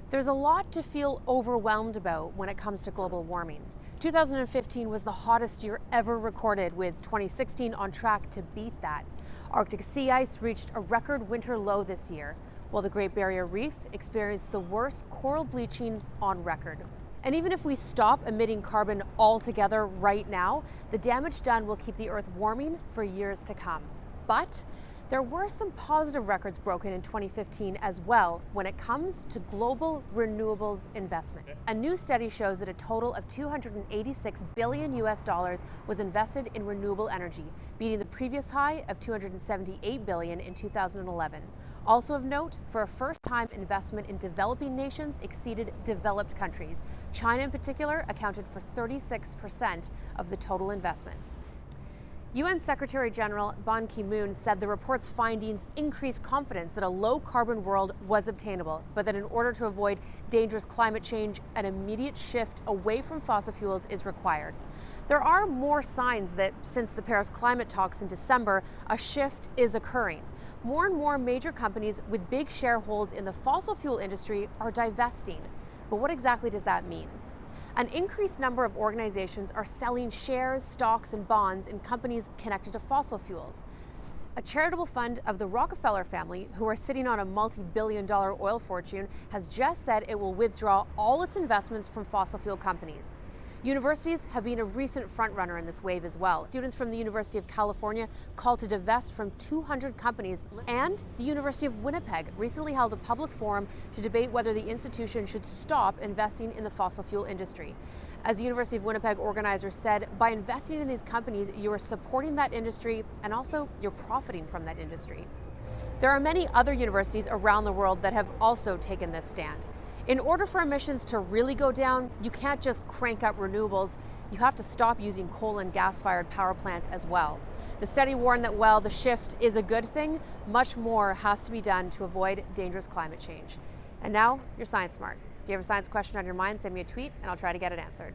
There's a lot to feel overwhelmed about when it comes to global warming. 2015 was the hottest year ever recorded, with 2016 on track to beat that. Arctic sea ice reached a record winter low this year, while the Great Barrier Reef experienced the worst coral bleaching on record. And even if we stop emitting carbon altogether right now, the damage done will keep the Earth warming for years to come. But there were some positive records broken in 2015 as well when it comes to global renewables investment. A new study shows that a total of $286 billion was invested in renewable energy, beating the previous high of $278 billion in 2011. Also of note, for a first time, investment in developing nations exceeded developed countries. China in particular accounted for 36% of the total investment. UN Secretary General Ban Ki-moon said the report's findings increased confidence that a low-carbon world was obtainable, but that in order to avoid dangerous climate change, an immediate shift away from fossil fuels is required. There are more signs that since the Paris climate talks in December, a shift is occurring. More and more major companies with big shareholds in the fossil fuel industry are divesting. But what exactly does that mean? An increased number of organizations are selling shares, stocks, and bonds in companies connected to fossil fuels. A charitable fund of the Rockefeller family, who are sitting on a multi-billion-dollar oil fortune, has just said it will withdraw all its investments from fossil fuel companies. Universities have been a recent frontrunner in this wave as well. Students from the University of California called to divest from 200 companies, and the University of Winnipeg recently held a public forum to debate whether the institution should stop investing in the fossil fuel industry. As the University of Winnipeg organizer said, by investing in these companies, you are supporting that industry and also you're profiting from that industry. There are many other universities around the world that have also taken this stand. In order for emissions to really go down, you can't just crank up renewables. You have to stop using coal and gas-fired power plants as well. The study warned that while the shift is a good thing, much more has to be done to avoid dangerous climate change. And now, you're Science Smart. If you have a science question on your mind, send me a tweet and I'll try to get it answered.